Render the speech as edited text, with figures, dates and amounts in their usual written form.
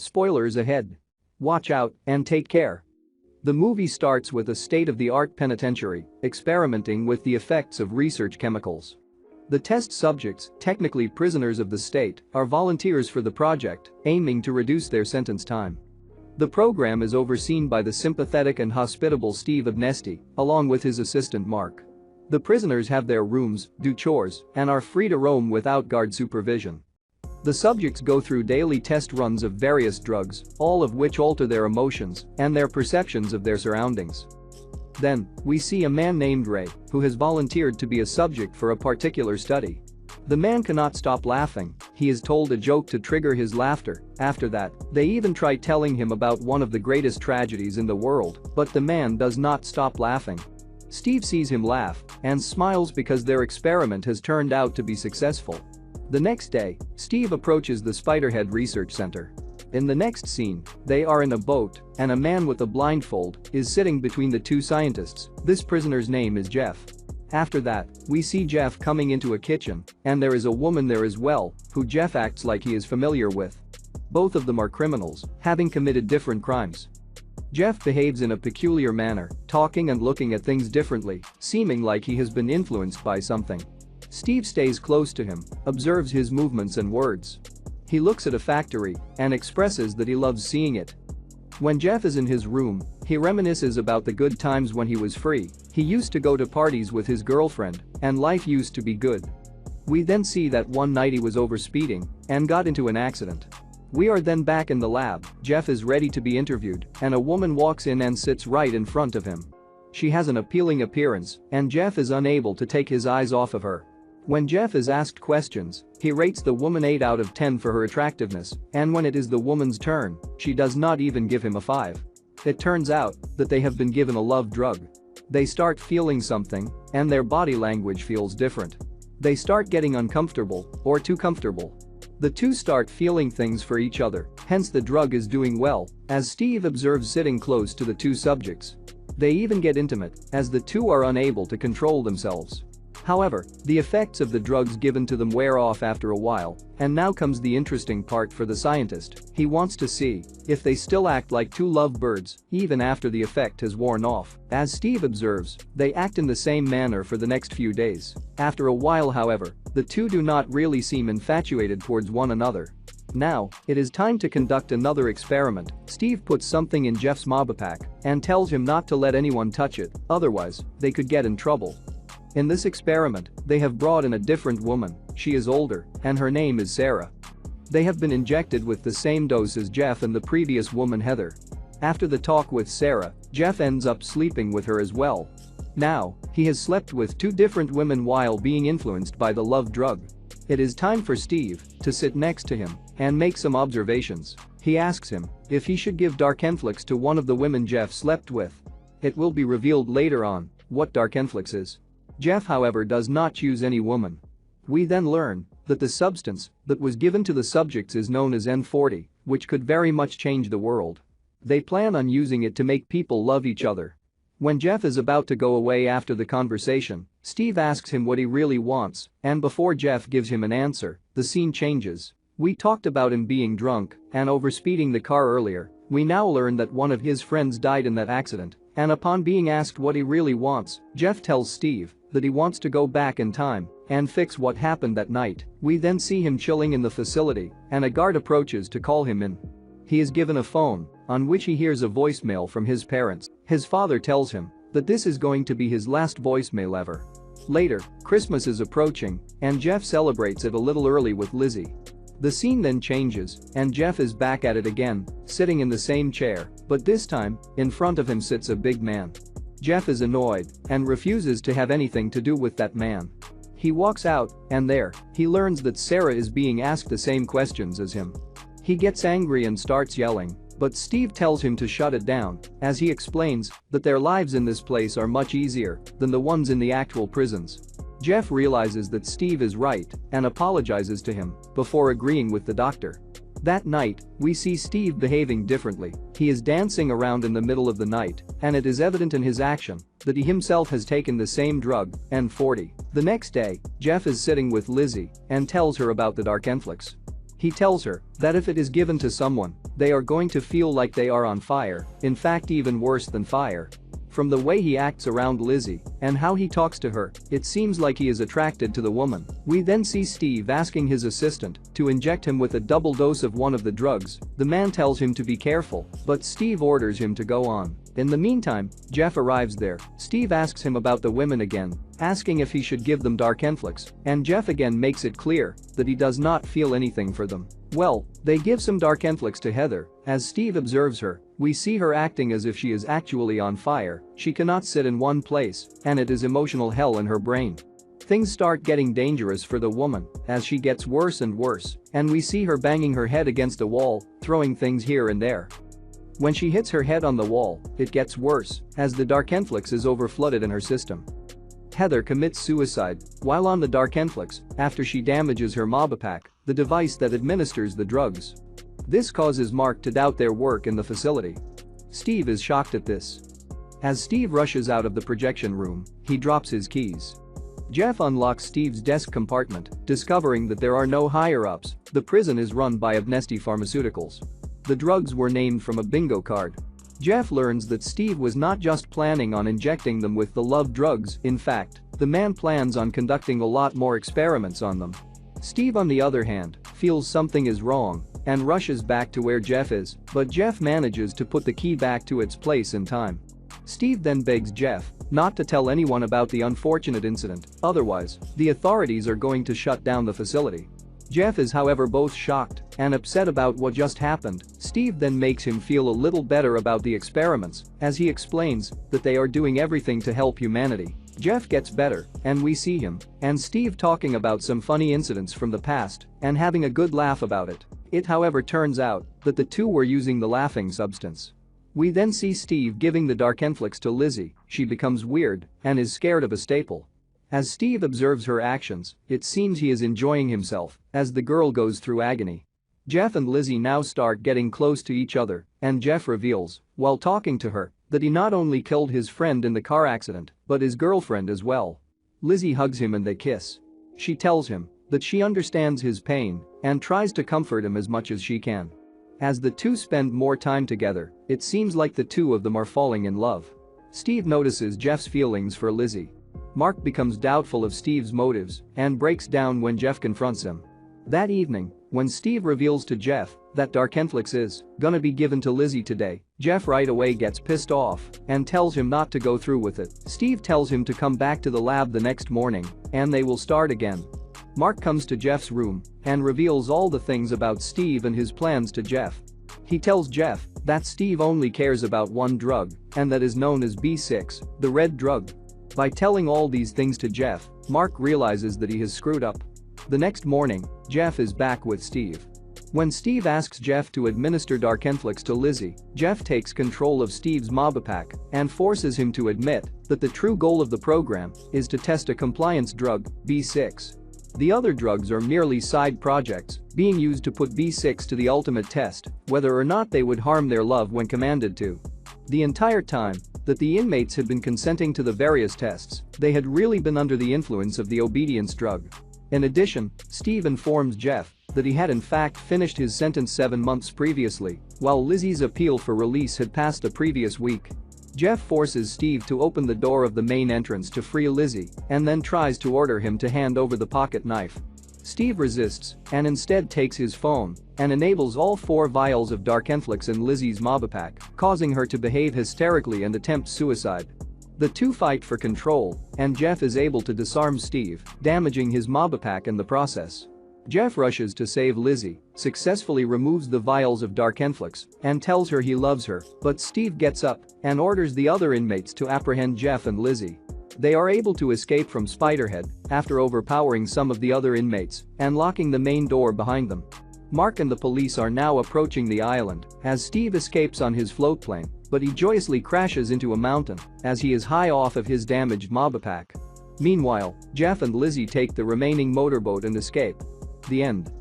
Spoilers ahead. Watch out and take care. The movie starts with a state-of-the-art penitentiary experimenting with the effects of research chemicals. The test subjects, technically prisoners of the state, are volunteers for the project, aiming to reduce their sentence time. The program is overseen by the sympathetic and hospitable Steve Abnesti, along with his assistant Mark. The prisoners have their rooms, do chores, and are free to roam without guard supervision. The subjects go through daily test runs of various drugs, all of which alter their emotions and their perceptions of their surroundings. Then, we see a man named Ray, who has volunteered to be a subject for a particular study. The man cannot stop laughing, he is told a joke to trigger his laughter. After that, they even try telling him about one of the greatest tragedies in the world, but the man does not stop laughing. Steve sees him laugh and smiles because their experiment has turned out to be successful. The next day, Steve approaches the Spiderhead Research Center. In the next scene, they are in a boat, and a man with a blindfold is sitting between the two scientists. This prisoner's name is Jeff. After that, we see Jeff coming into a kitchen, and there is a woman there as well, who Jeff acts like he is familiar with. Both of them are criminals, having committed different crimes. Jeff behaves in a peculiar manner, talking and looking at things differently, seeming like he has been influenced by something. Steve stays close to him, observes his movements and words. He looks at a factory and expresses that he loves seeing it. When Jeff is in his room, he reminisces about the good times when he was free. He used to go to parties with his girlfriend, and life used to be good. We then see that one night he was overspeeding and got into an accident. We are then back in the lab. Jeff is ready to be interviewed, and a woman walks in and sits right in front of him. She has an appealing appearance, and Jeff is unable to take his eyes off of her. When Jeff is asked questions, he rates the woman 8 out of 10 for her attractiveness, and when it is the woman's turn, she does not even give him a 5. It turns out that they have been given a love drug. They start feeling something, and their body language feels different. They start getting uncomfortable or too comfortable. The two start feeling things for each other, hence the drug is doing well, as Steve observes sitting close to the two subjects. They even get intimate, as the two are unable to control themselves. However, the effects of the drugs given to them wear off after a while, and now comes the interesting part for the scientist. He wants to see if they still act like two lovebirds, even after the effect has worn off. As Steve observes, they act in the same manner for the next few days. After a while, however, the two do not really seem infatuated towards one another. Now, it is time to conduct another experiment. Steve puts something in Jeff's mob-pack and tells him not to let anyone touch it, otherwise, they could get in trouble. In this experiment, they have brought in a different woman. She is older, and her name is Sarah. They have been injected with the same dose as Jeff and the previous woman Heather. After the talk with Sarah, Jeff ends up sleeping with her as well. Now, he has slept with 2 different women while being influenced by the love drug. It is time for Steve to sit next to him and make some observations. He asks him if he should give Darkenflix to one of the women Jeff slept with. It will be revealed later on what Darkenflix is. Jeff, however, does not choose any woman. We then learn that the substance that was given to the subjects is known as N40, which could very much change the world. They plan on using it to make people love each other. When Jeff is about to go away after the conversation, Steve asks him what he really wants, and before Jeff gives him an answer, the scene changes. We talked about him being drunk and overspeeding the car earlier. We now learn that one of his friends died in that accident, and upon being asked what he really wants, Jeff tells Steve that he wants to go back in time and fix what happened that night. We then see him chilling in the facility, and a guard approaches to call him in. He is given a phone, on which he hears a voicemail from his parents. His father tells him that this is going to be his last voicemail ever. Later, Christmas is approaching, and Jeff celebrates it a little early with Lizzie. The scene then changes, and Jeff is back at it again, sitting in the same chair, but this time, in front of him sits a big man. Jeff is annoyed and refuses to have anything to do with that man. He walks out, and there, he learns that Sarah is being asked the same questions as him. He gets angry and starts yelling, but Steve tells him to shut it down, as he explains that their lives in this place are much easier than the ones in the actual prisons. Jeff realizes that Steve is right and apologizes to him before agreeing with the doctor. That night, we see Steve behaving differently. He is dancing around in the middle of the night, and it is evident in his action that he himself has taken the same drug, N40. The next day, Jeff is sitting with Lizzie and tells her about the Darkenflix. He tells her that if it is given to someone, They are going to feel like they are on fire, in fact even worse than fire. From the way he acts around Lizzie and how he talks to her, it seems like he is attracted to the woman. We then see Steve asking his assistant to inject him with a double dose of one of the drugs. The man tells him to be careful, but Steve orders him to go on. In the meantime, Jeff arrives there. Steve asks him about the women again, asking if he should give them Darkenflix, and Jeff again makes it clear that he does not feel anything for them. Well, they give some Darkenflix to Heather. As Steve observes her, we see her acting as if she is actually on fire. She cannot sit in one place, and it is emotional hell in her brain. Things start getting dangerous for the woman as she gets worse and worse, and we see her banging her head against a wall, throwing things here and there. When she hits her head on the wall, it gets worse as the Darkenflix is overflooded in her system. Heather commits suicide while on the Darkenflix after she damages her Mobipack, the device that administers the drugs. This causes Mark to doubt their work in the facility. Steve is shocked at this. As Steve rushes out of the projection room, he drops his keys. Jeff unlocks Steve's desk compartment, discovering that there are no higher-ups. The prison is run by Avnesti Pharmaceuticals. The drugs were named from a bingo card. Jeff learns that Steve was not just planning on injecting them with the love drugs, in fact, the man plans on conducting a lot more experiments on them. Steve, on the other hand, feels something is wrong and rushes back to where Jeff is, but Jeff manages to put the key back to its place in time. Steve then begs Jeff not to tell anyone about the unfortunate incident, otherwise, the authorities are going to shut down the facility. Jeff is however both shocked and upset about what just happened. Steve then makes him feel a little better about the experiments as he explains that they are doing everything to help humanity. Jeff gets better and we see him and Steve talking about some funny incidents from the past and having a good laugh about it. It however turns out that the two were using the laughing substance. We then see Steve giving the Darkenflix to Lizzie. She becomes weird and is scared of a staple. As Steve observes her actions, it seems he is enjoying himself as the girl goes through agony. Jeff and Lizzie now start getting close to each other and Jeff reveals, while talking to her, that he not only killed his friend in the car accident, but his girlfriend as well. Lizzie hugs him and they kiss. She tells him that she understands his pain and tries to comfort him as much as she can. As the two spend more time together, it seems like the two of them are falling in love. Steve notices Jeff's feelings for Lizzie. Mark becomes doubtful of Steve's motives and breaks down when Jeff confronts him. That evening, when Steve reveals to Jeff that Darkenflix is gonna be given to Lizzie today, Jeff right away gets pissed off and tells him not to go through with it. Steve tells him to come back to the lab the next morning and they will start again. Mark comes to Jeff's room and reveals all the things about Steve and his plans to Jeff. He tells Jeff that Steve only cares about one drug and that is known as B6, the red drug. By telling all these things to Jeff, Mark realizes that he has screwed up. The next morning, Jeff is back with Steve. When Steve asks Jeff to administer Darkenflix to Lizzie, Jeff takes control of Steve's Mobipack and forces him to admit that the true goal of the program is to test a compliance drug, B6. The other drugs are merely side projects being used to put B6 to the ultimate test, whether or not they would harm their love when commanded to. The entire time that the inmates had been consenting to the various tests, they had really been under the influence of the obedience drug. In addition, Steve informs Jeff that he had in fact finished his sentence 7 months previously, while Lizzie's appeal for release had passed the previous week. Jeff forces Steve to open the door of the main entrance to free Lizzie and then tries to order him to hand over the pocket knife. Steve resists and instead takes his phone and enables all 4 vials of Darkenflix in Lizzie's Mobipack, causing her to behave hysterically and attempt suicide. The two fight for control and Jeff is able to disarm Steve, damaging his Mobipack in the process. Jeff rushes to save Lizzie, successfully removes the vials of Darkenflix and tells her he loves her, but Steve gets up and orders the other inmates to apprehend Jeff and Lizzie. They are able to escape from Spiderhead after overpowering some of the other inmates and locking the main door behind them. Mark and the police are now approaching the island as Steve escapes on his float plane, but he joyously crashes into a mountain as he is high off of his damaged Mobipack. Meanwhile, Jeff and Lizzie take the remaining motorboat and escape. The end.